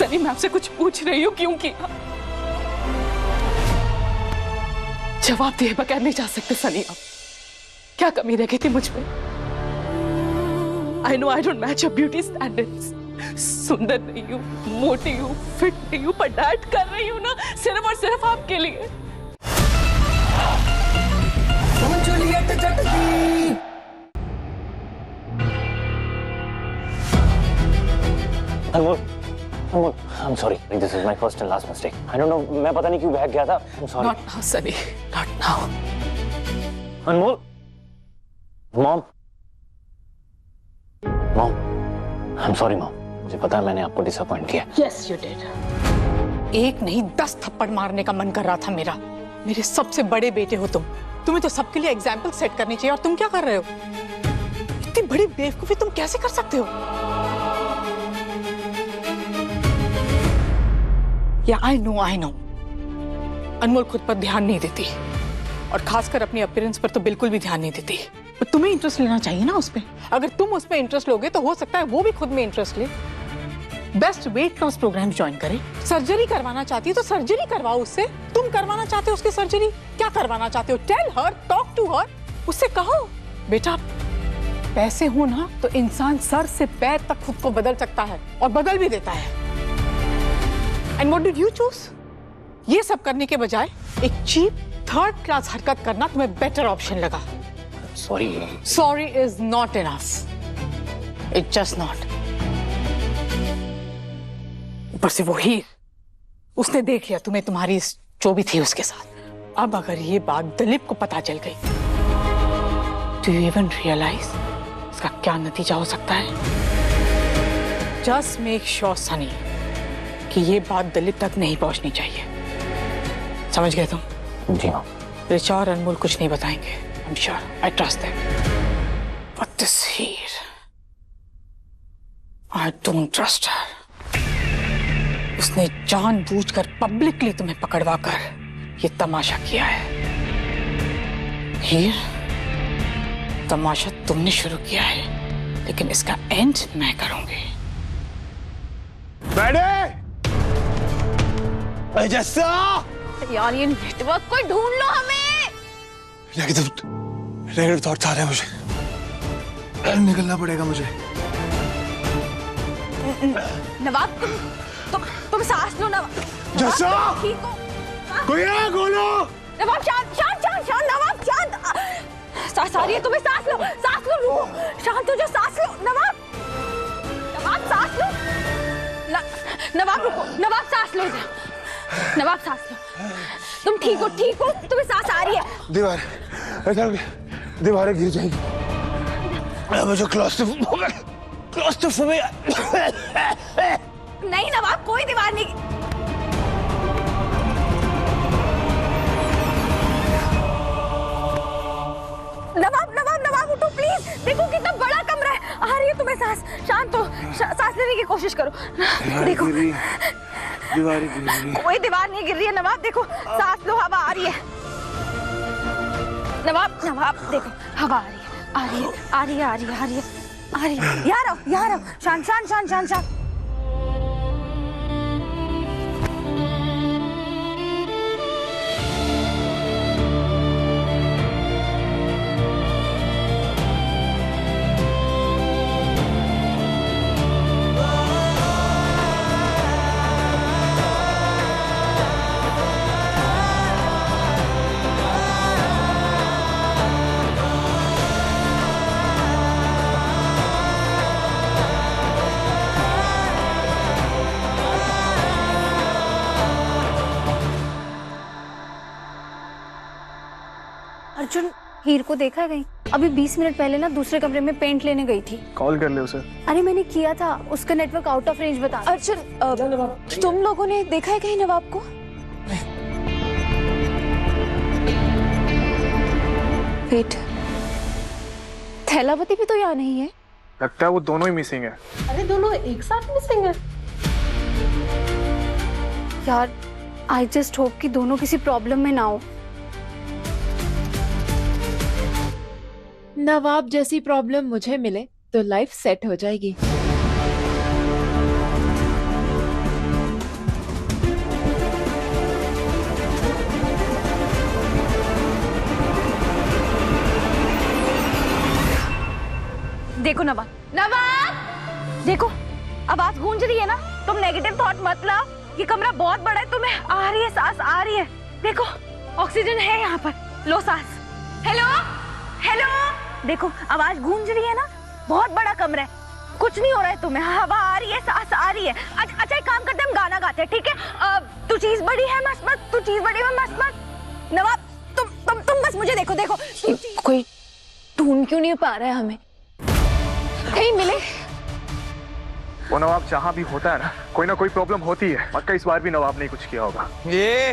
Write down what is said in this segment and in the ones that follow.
सनी मैं आपसे कुछ पूछ रही हूँ, क्यों किया? जवाब दिए बगैर नहीं जा सकते सनी आप। क्या कमी रह गई थी मुझ में? I know I don't match your beauty standards. सुंदर नहीं हूँ, मोटी हूँ, फिट नहीं हूँ, पर डाइट कर रही हूँ ना सिर्फ और सिर्फ आपके लिए। अनमोल, I'm sorry. This is my first and last mistake. I don't know. मैं पता नहीं क्यों बहक गया था. I'm sorry. Not now, Sunny. Not now. Anmol, Mom. Mom, I'm sorry, Mom. मुझे पता है मैंने आपको डिसअपॉइंट किया. Yes, you did. एक नहीं 10 थप्पड़ मारने का मन कर रहा था मेरा। मेरे सबसे बड़े बेटे हो तुम। तुम्हें तो सबके लिए एग्जाम्पल सेट करनी चाहिए, और तुम क्या कर रहे हो? इतनी बड़ी बेवकूफी तुम कैसे कर सकते हो? या आई नो अनमोल खुद पर ध्यान नहीं देती, और खासकर अपनी अपीयरेंस पर तो बिल्कुल भी ध्यान नहीं देती। पर तुम्हें इंटरेस्ट लेना चाहिए ना उस पे। अगर तुम उस पे इंटरेस्ट लोगे तो हो सकता है वो भी खुद में इंटरेस्ट ले, best weight loss programme join करे। सर्जरी करवाना चाहती है तो सर्जरी करवाओ उससे। तुम करवाना चाहते हो उसकी सर्जरी? क्या करवाना चाहते हो? Tell her, talk to her, उससे कहो बेटा पैसे हो ना तो इंसान सर से पैर तक खुद को बदल सकता है, और बदल भी देता है। And what did you choose? ये सब करने के बजाय एक चीप थर्ड क्लास हरकत करना तुम्हें बेटर ऑप्शन लगा। Sorry. Sorry is not enough. It's just not. ऊपर से वो हीर, उसने देख लिया तुम्हें तुम्हारी जो भी थी उसके साथ। अब अगर ये बात दिलीप को पता चल गई, Do you even realize इसका क्या नतीजा हो सकता है? Just make sure, Sunny, कि ये बात दिलीप तक नहीं पहुंचनी चाहिए। समझ गए तुम? जी हाँ। रिचा और अनमोल कुछ नहीं बताएंगे। I'm sure. I trust them. But this here, I don't trust her. उसने जानबूझकर पब्लिकली तुम्हें पकड़वा कर ये तमाशा किया है। हीर, तमाशा तुमने शुरू किया है, लेकिन इसका एंड मैं करूंगी। जैसा यार ये नेटवर्क को ढूंढ लो हमें। नेगेटिव थॉट्स आ रहे हैं मुझे, निकलना पड़ेगा मुझे। नवाब तुम सांस लो नवाब। जैसा ठीक हो? कोई है बोलो। नवाब शांत शांत शांत शांत नवाब शांत। सांस आ रही है तुम्हें, सांस लो रुको। शांत हो जाओ, सांस लो नवाब सांस लो। नवाब रुको, नवाब सांस लो, नवाब सांस लो। तुम ठीक हो? तुम्हें सांस आ रही है? दीवारें गिर जाएंगी। मुझे क्लॉस्ट्रोफोबिया। नहीं नवाब, कोई दीवार नहीं। नवाब उठो प्लीज। देखो कितना बड़ा कमरा है, आ रही है तुम्हें सांस। शांत हो, सांस लेने की कोशिश करो। देखो दीवारें गिर रही है। कोई दीवार नहीं गिर रही है नवाब, देखो सांस लो, हवा आ रही है। नवाब देखो हवा आ रही है। यार शांत। अर्जुन, हीर को देखा है कहीं? अभी 20 मिनट पहले ना दूसरे कमरे में पेंट लेने गई थी। कॉल कर ले उसे। अरे मैंने किया था, उसका नेटवर्क आउट ऑफ रेंज बता। अर्जुन तुम लोगों ने देखा है कहीं नवाब को? वेट, थैलावती भी तो यहाँ नहीं है। लगता है वो दोनों ही मिसिंग है। अरे दोनों एक साथ मिसिंग है? यार आई जस्ट होप कि दोनों किसी प्रॉब्लम में ना हो। नवाब जैसी प्रॉब्लम मुझे मिले तो लाइफ सेट हो जाएगी। देखो नवाब, नवाब देखो, आवाज गूंज रही है ना, तुम नेगेटिव थॉट मत लाओ। ये कमरा बहुत बड़ा है, तुम्हें आ रही है सांस, आ रही है। देखो ऑक्सीजन है यहाँ पर, लो सांस। हेलो हेलो, देखो आवाज गूंज रही है ना, बहुत बड़ा कमरा है, कुछ नहीं हो रहा है तुम्हें, हवा आ रही है, सांस आ रही है। अच्छा एक काम करते हैं, हम गाना गाते हैं, ठीक है? तू चीज बड़ी है मस्त मत, तू चीज बड़ी है मस्त मत। नवाब तुम बस मुझे देखो देखो, कोई ढूंढ क्यों नहीं पा रहा है हमें, कहीं मिले? वो नवाब जहाँ भी होता है ना कोई प्रॉब्लम होती है। पक्का इस बार भी नवाब ने कुछ किया होगा। ये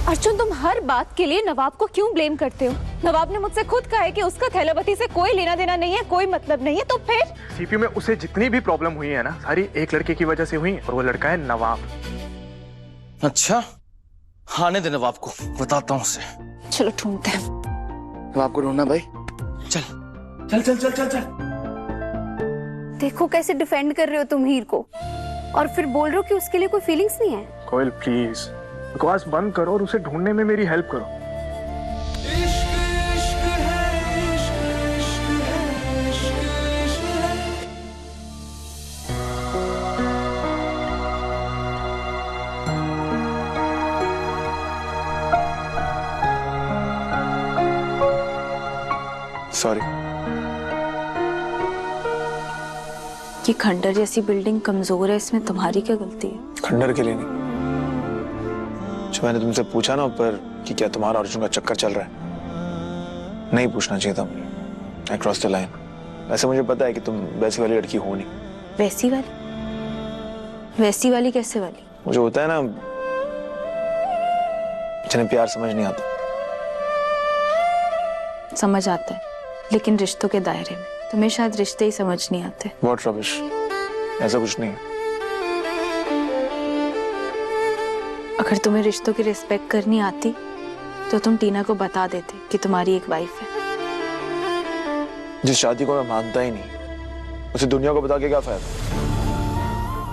अर्जुन, तुम हर बात के लिए नवाब को क्यों ब्लेम करते हो? नवाब ने मुझसे खुद कहा है कि उसका थैलापति से कोई लेना देना नहीं है, कोई मतलब नहीं है, तो फिर? सीपीयू में उसे जितनी भी प्रॉब्लम हुई है ना, सारी एक लड़के की वजह से हुई है, और वो लड़का है नवाब। अच्छा, आने दे नवाब को, बताता हूँ उसे। चलो ढूंढते हैं। नवाब को ढूंढना भाई। चल चल चल चल चल चल। देखो कैसे डिफेंड कर रहे हो तुम हीर को, और फिर बोल रहे हो कि उसके लिए कोई फीलिंग्स नहीं है। कोयल प्लीज बकवास बंद करो और उसे ढूंढने में मेरी हेल्प करो। सॉरी। ये खंडर जैसी बिल्डिंग कमजोर है, इसमें तुम्हारी क्या गलती है? खंडर के लिए नहीं, जो मैंने तुमसे पूछा ना ऊपर कि क्या तुम्हारा अर्जुन का चक्कर चल रहा है, नहीं पूछना चाहिए था मुझे। I crossed the line। वैसे मुझे पता है कि तुम वैसी वाली लड़की हो नहीं। वैसी वाली? वैसी वाली कैसे वाली? मुझे होता है ना, जिन्हें प्यार समझ नहीं आता। समझ आता है, लेकिन रिश्तों के दायरे में। तुम्हें शायद रिश्ते ही समझ नहीं आते। What rubbish। ऐसा कुछ नहीं है। अगर तुम्हें रिश्तों की रिस्पेक्ट करनी आती तो तुम टीना को बता देते कि तुम्हारी एक वाइफ है। जिस शादी को मैं मानता ही नहीं, उसे दुनिया को बता के क्या फायदा?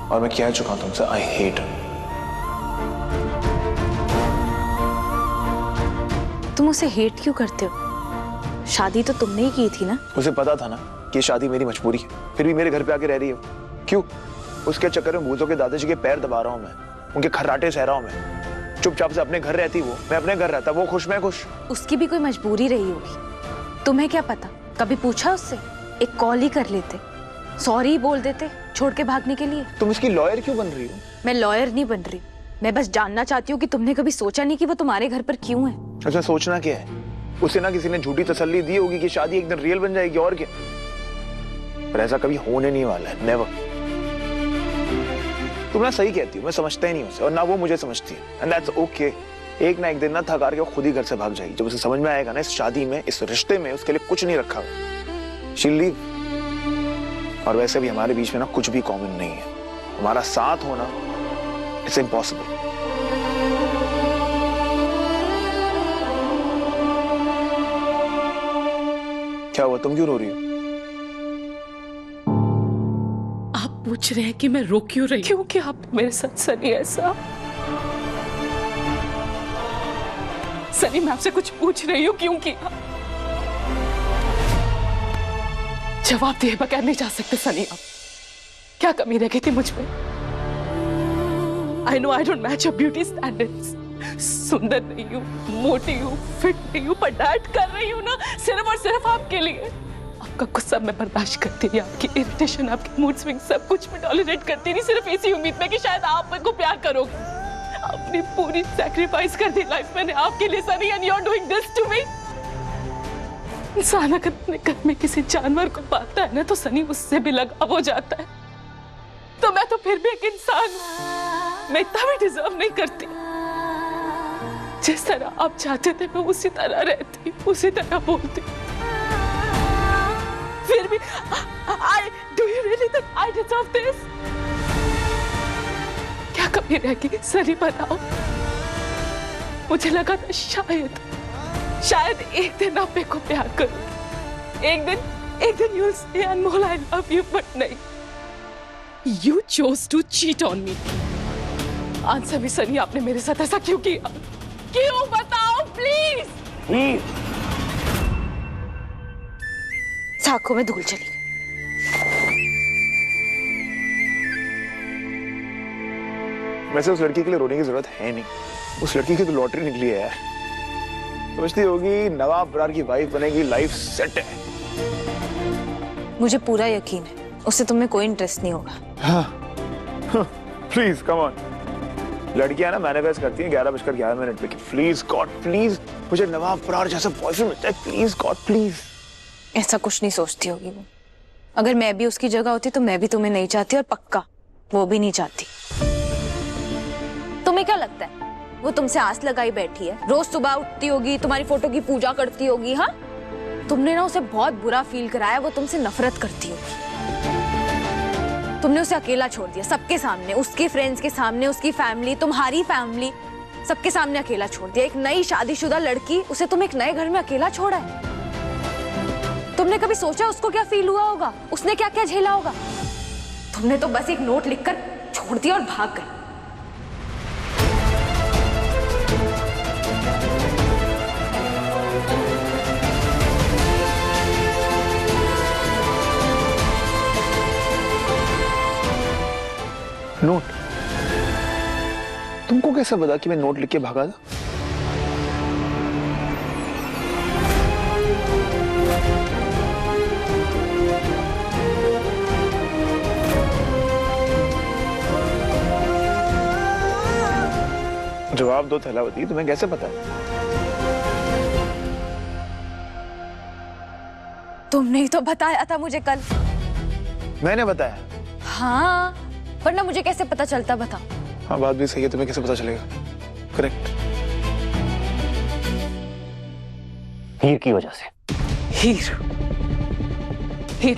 और मैं कह चुका हूं तुमसे, आई हेट। तुम उसे हेट क्यों करते हो? शादी तो तुमने ही की थी ना? उसे पता था ना कि शादी मेरी मजबूरी है, फिर भी मेरे घर पे आके रह रही है। क्यों? उसके चक्कर में भूतों के दादाजी के पैर दबा रहा हूं मैं, उनके खर्राटे सह रहा हूं मैं। चुपचाप से अपने घर रहती वो, मैं अपने घर रहता, वो खुश मैं खुश। उसकी भी कोई मजबूरी रही होगी, तुम्हें क्या पता? कभी पूछा उससे? एक कॉल ही कर लेते, सॉरी बोल देते छोड़ के भागने के लिए। तुम इसकी लॉयर क्यों बन रही हो? मैं लॉयर नहीं बन रही, मैं बस जानना चाहती हूँ कि तुमने कभी सोचा नहीं कि वो तुम्हारे घर पर क्यों है? अच्छा, सोचना क्या है? उसे ना किसी ने झूठी तसल्ली दी होगी कि शादी एक दिन रियल बन जाएगी, और क्या। पर ऐसा कभी होने नहीं वाला है, नेवर। तुम ना सही कहती हो, मैं समझता ही नहीं उसे, और ना वो मुझे समझती है, एंड दैट्स ओके। एक ना एक दिन ना थक हार के वो खुद ही घर से भाग जाएगी। जब उसे समझ में आएगा ना इस शादी में, इस रिश्ते में उसके लिए कुछ नहीं रखा, शी'll लीव। और वैसे भी हमारे बीच में ना कुछ भी कॉमन नहीं है, हमारा साथ होना इट्स इम्पॉसिबल। क्या हुआ, तुम क्यों रो रही हो? आप पूछ रहे हैं कि मैं रो क्यों रही हूँ कि आप मेरे साथ सनी ऐसा? सनी, मैं आपसे कुछ पूछ रही हूँ, क्यों किया? जवाब दिए बगैर नहीं जा सकते सनी। आप क्या कमी रह गई थी मुझ में? I know I don't match your beauty standards। सुंदर नहीं हूँ, मोटी हूँ, फिट नहीं हूँ, पर डाइट कर रही हूँ ना सिर्फ और सिर्फ आपके लिए। आपका गुस्सा मैं बर्दाश्त करती रही, आपकी इरिटेशन, आपकी मूड स्विंग, सब कुछ मैं टॉलरेट करती रही, सिर्फ इसी उम्मीद में कि शायद आप मेरे को प्यार करोगे। अपनी पूरी सैक्रिफाइस कर दी लाइफ मैंने आपके लिए सनी, and you are doing this to me. इंसान अगर अपने घर में किसी जानवर को पालता है ना, तो सनी उससे भी लगाव हो जाता है। तो मैं तो फिर भी एक इंसान हूं, मैं इतना भी डिजर्व नहीं करती। जिस तरह आप चाहते थे मैं उसी तरह रहती, उसी तरह बोलती। फिर भी do you really think I deserve this? क्या कमी रह गई सनी, बताओ। मुझे लगा था शायद एक दिन आप मेरे को प्यार करोगे, एक दिन you'll say Anmol I love you, but नहीं। You chose to cheat on me। Answer भी सनी, आपने मेरे साथ ऐसा क्यों किया? क्यों, बताओ प्लीज। आंखों में धूल चली। वैसे उस लड़की के लिए रोने की जरूरत है नहीं, उस लड़की की तो लॉटरी निकली है यार। सोचती होगी नवाब बरार की वाइफ बनेगी, लाइफ सेट है। मुझे पूरा यकीन है उससे तुम्हें कोई इंटरेस्ट नहीं होगा। हाँ प्लीज कम ऑन। लड़कियां ना मैनिफेस्ट करती हैं 11:11 पे कि प्लीज गॉड प्लीज मुझे नवाब बरार जैसा बॉयफ्रेंड मिलता है, प्लीज गॉड प्लीज। ऐसा कुछ नहीं सोचती होगी वो। अगर मैं भी उसकी जगह होती तो मैं भी तुम्हें नहीं चाहती, और पक्का वो भी नहीं चाहती। तुम्हें क्या लगता है वो तुमसे आस लगाई बैठी है? रोज सुबह उठती होगी, तुम्हारी फोटो की पूजा करती होगी। हाँ, तुमने ना उसे बहुत बुरा फील कराया, वो तुमसे नफरत करती होगी। तुमने उसे अकेला छोड़ दिया सबके सामने, उसके फ्रेंड्स के सामने, उसकी फैमिली, तुम्हारी फैमिली, सबके सामने अकेला छोड़ दिया। एक नई शादीशुदा लड़की, उसे तुम एक नए घर में अकेला छोड़ा है। तुमने कभी सोचा उसको क्या फील हुआ होगा, उसने क्या क्या झेला होगा? तुमने तो बस एक नोट लिखकर छोड़ दिया और भाग गए। नोट? तुमको कैसे पता कि मैं नोट लिख के भागा था? जवाब दो थैलावती, तुम्हें कैसे पता? तुमने ही तो बताया था मुझे कल। मैंने बताया? हाँ, वरना मुझे कैसे पता चलता, बताओ। हाँ बात भी सही है, तुम्हें कैसे पता चलेगा? करेक्ट। हीर की वजह से। हीर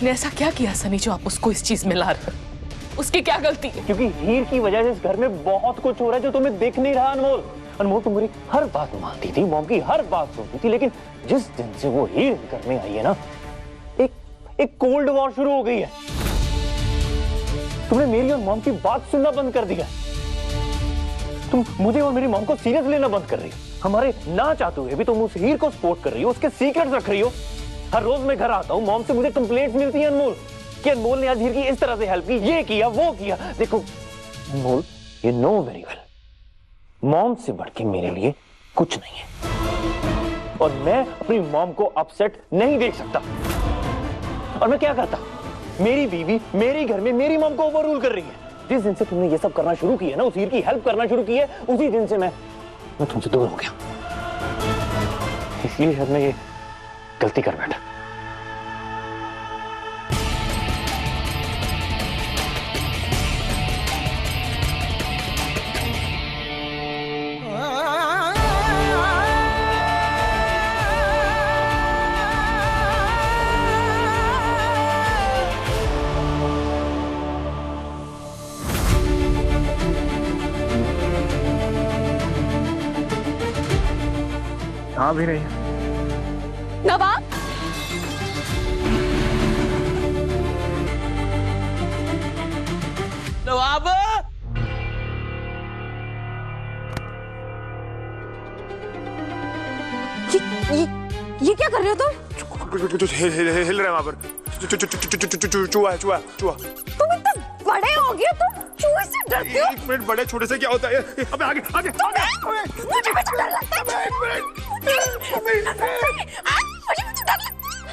ने ऐसा क्या किया सनी जो आप उसको इस चीज में ला रहे हो? उसकी क्या गलती है? क्योंकि हीर की वजह से इस घर में बहुत कुछ हो रहा है जो तुम्हें दिख नहीं रहा। अनमोल, अनमोल तुम मेरी हर बात मानती थी, मॉम की हर बात सुनती थी, लेकिन जिस दिन से वो हीर घर में आई है ना, एक कोल्ड वॉर शुरू हो गई है। तुमने मेरी और मॉम की बात सुनना बंद कर दिया। तुम मुझे और मेरी मॉम को सीरियस लेना बंद कर रही हो। हमारे ना चाहते हुए भी तुम उस हीर को सपोर्ट कर रही हो, उसके सीक्रेट्स रख रही हो। हर रोज मैं घर आता हूँ, मॉम से मुझे कंप्लेंट्स मिलती हैं अनमोल कि अनमोल ने आज हीर की इस तरह से हेल्प की, ये किया वो किया। देखो Anmol, you know very well, mom से बढ़ के मेरे लिए कुछ नहीं है, और मैं अपनी मॉम को अपसेट नहीं देख सकता। और मैं क्या करता? मेरी बीवी मेरे घर में मेरी मॉम को ओवररूल कर रही है। जिस दिन से तुमने ये सब करना शुरू किया ना, उस हीर की हेल्प करना शुरू की है, उसी दिन से मैं तुमसे दूर हो गया। इसलिए शायद मैं ये गलती कर बैठा। हाँ भी नहीं। नवाब, नवाब, ये क्या कर रहे हो तुम? कुछ हिल रहा है वहां पर। चूहा है, चूहा। तुम इतने बड़े हो गए, तुम चूहे से डरते हो? 1 मिनट, बड़े छोटे से क्या होता है? अबे आगे। मुझे भी तो डर लगता है। मुझे भी तो डर लगता है।